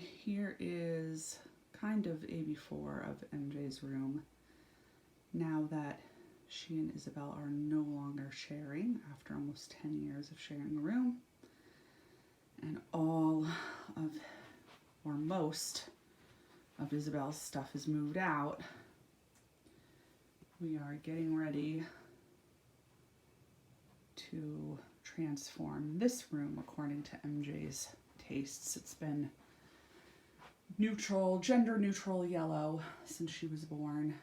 here is kind of a before of MJ's room. Now that she and Isabel are no longer sharing after almost 10 years of sharing a room, and all of, or most of Isabel's stuff is moved out, we are getting ready to transform this room according to MJ's tastes. It's been neutral, gender neutral yellow since she was born.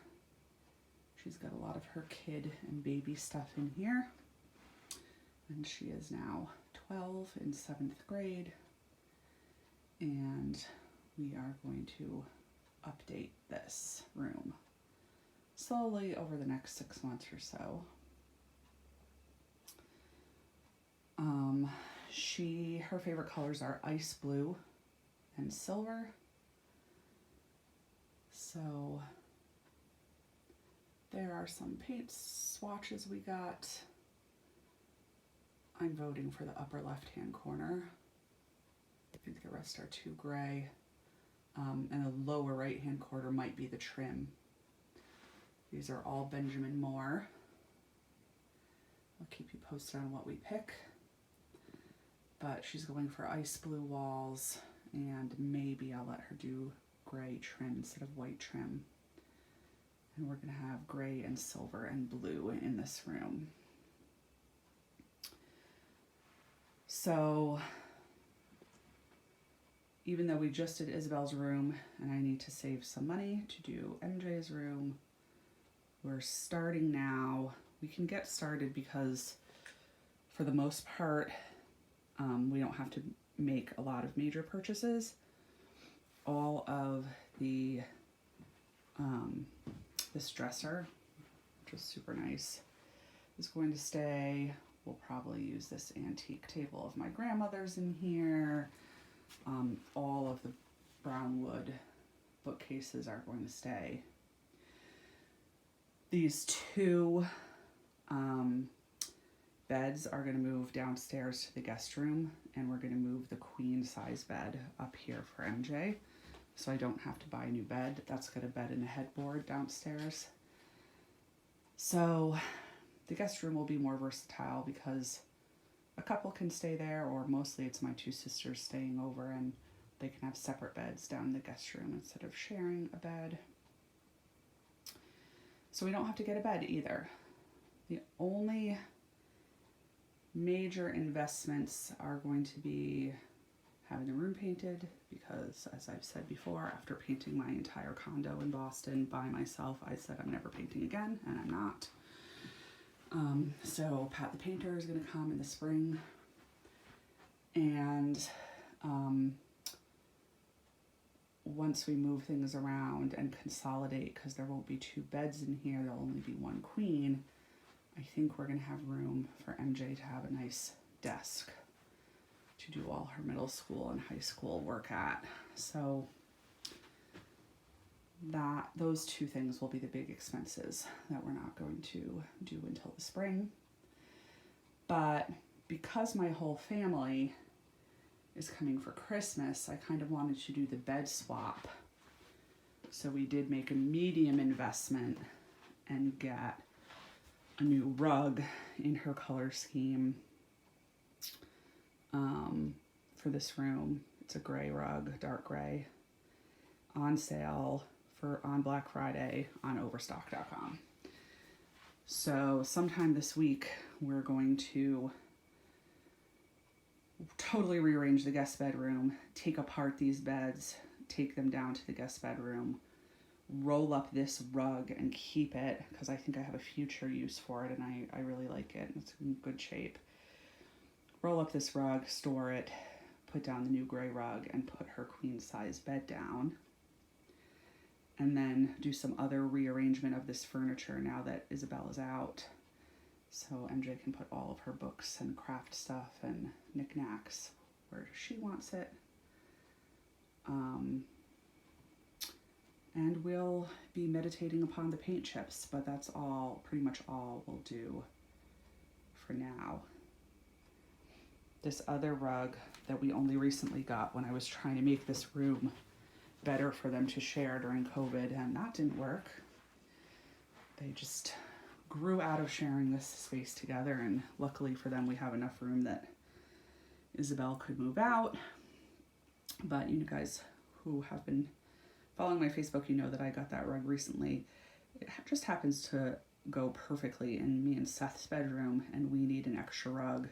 She's got a lot of her kid and baby stuff in here. And she is now 12 in 7th grade. And we are going to update this room slowly over the next 6 months or so. Her favorite colors are ice blue and silver. So there are some paint swatches we got. I'm voting for the upper left-hand corner. I think the rest are too gray. And the lower right-hand corner might be the trim. These are all Benjamin Moore. I'll keep you posted on what we pick. But she's going for ice blue walls, and maybe I'll let her do gray trim instead of white trim. And we're gonna have gray and silver and blue in this room. So even though we just did Isabel's room and I need to save some money to do MJ's room, we're starting now. We can get started because for the most part, we don't have to make a lot of major purchases. All of the this dresser, which is super nice, is going to stay. We'll probably use this antique table of my grandmother's in here. All of the brown wood bookcases are going to stay. These two beds are going to move downstairs to the guest room, and we're going to move the queen size bed up here for MJ, so I don't have to buy a new bed. That's got a bed and a headboard downstairs. So the guest room will be more versatile because a couple can stay there, or mostly it's my two sisters staying over, and they can have separate beds down in the guest room instead of sharing a bed. So we don't have to get a bed either. The only major investments are going to be having the room painted, because as I've said before, after painting my entire condo in Boston by myself, I said I'm never painting again, and I'm not. So Pat the painter is going to come in the spring, and once we move things around and consolidate, because there won't be two beds in here, there'll only be one queen, I think we're going to have room for MJ to have a nice desk to do all her middle school and high school work at. So those two things will be the big expenses that we're not going to do until the spring. But because my whole family is coming for Christmas, I kind of wanted to do the bed swap. So we did make a medium investment and get a new rug in her color scheme for this room. It's a gray rug, dark gray, on sale on Black Friday on Overstock.com. So sometime this week, we're going to totally rearrange the guest bedroom, take apart these beds, take them down to the guest bedroom, roll up this rug and keep it, because I think I have a future use for it, and I really like it. It's in good shape. Roll up this rug, store it, put down the new gray rug, and put her queen size bed down. And then do some other rearrangement of this furniture now that Isabel is out. So MJ can put all of her books and craft stuff and knickknacks where she wants it. And we'll be meditating upon the paint chips, but that's all, pretty much all we'll do for now. this other rug that we only recently got when I was trying to make this room better for them to share during COVID, and that didn't work. They just grew out of sharing this space together, and luckily for them we have enough room that Isabel could move out. But you guys who have been following my Facebook, you know that I got that rug recently. It just happens to go perfectly in me and Seth's bedroom, and we need an extra rug.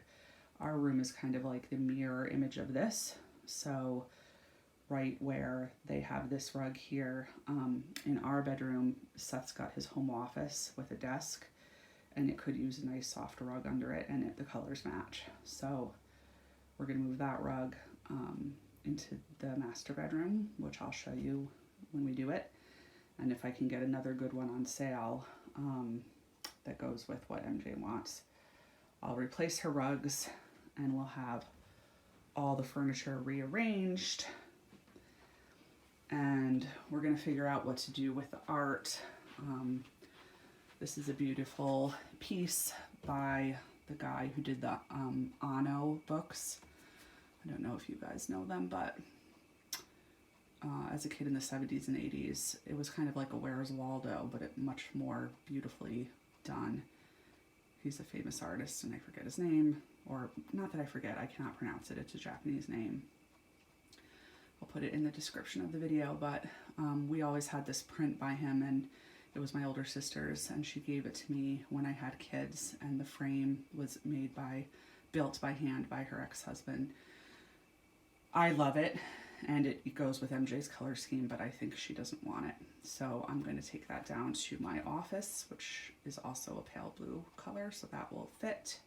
Our room is kind of like the mirror image of this, so right where they have this rug here, in our bedroom, Seth's got his home office with a desk, and it could use a nice soft rug under it, and the colors match. So we're gonna move that rug into the master bedroom, which I'll show you when we do it. And if I can get another good one on sale that goes with what MJ wants, I'll replace her rugs, and we'll have all the furniture rearranged. And we're gonna figure out what to do with the art. This is a beautiful piece by the guy who did the Anno books. I don't know if you guys know them, but as a kid in the 70s and 80s, it was kind of like a Where's Waldo, but it much more beautifully done. He's a famous artist, and I forget his name, or not that I forget, I cannot pronounce it. It's a Japanese name. I'll put it in the description of the video, but we always had this print by him, and it was my older sister's, and she gave it to me when I had kids, and the frame was built by hand by her ex-husband. I love it, and it goes with MJ's color scheme, but I think she doesn't want it. So I'm going to take that down to my office, which is also a pale blue color, so that will fit.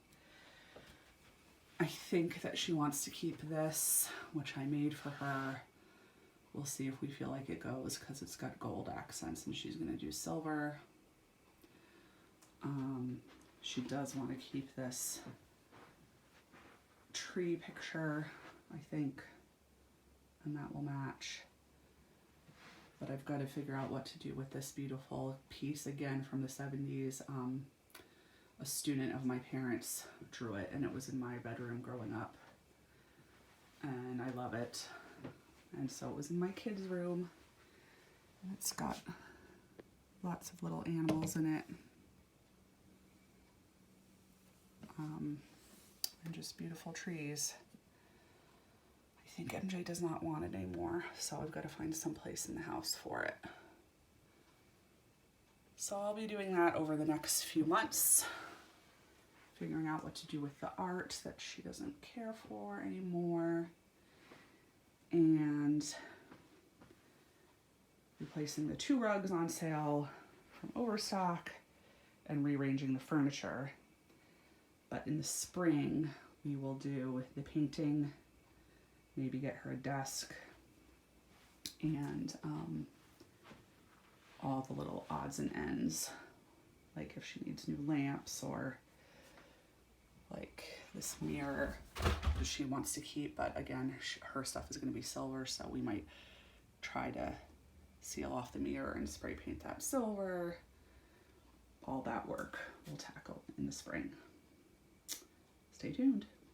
I think that she wants to keep this, which I made for her. We'll see if we feel like it goes, because it's got gold accents, and she's going to do silver. She does want to keep this tree picture, I think, and that will match. But I've got to figure out what to do with this beautiful piece, again from the 70s. A student of my parents drew it, and it was in my bedroom growing up, and I love it. And so it was in my kids' room, and it's got lots of little animals in it, and just beautiful trees. I think MJ does not want it anymore, so I've got to find some place in the house for it. So I'll be doing that over the next few months, figuring out what to do with the art that she doesn't care for anymore, and replacing the 2 rugs on sale from Overstock and rearranging the furniture. But in the spring, we will do the painting, maybe get her a desk, and all the little odds and ends, like if she needs new lamps, or like this mirror that she wants to keep. But again, her stuff is going to be silver, so we might try to seal off the mirror and spray paint that silver. All that work we'll tackle in the spring. Stay tuned.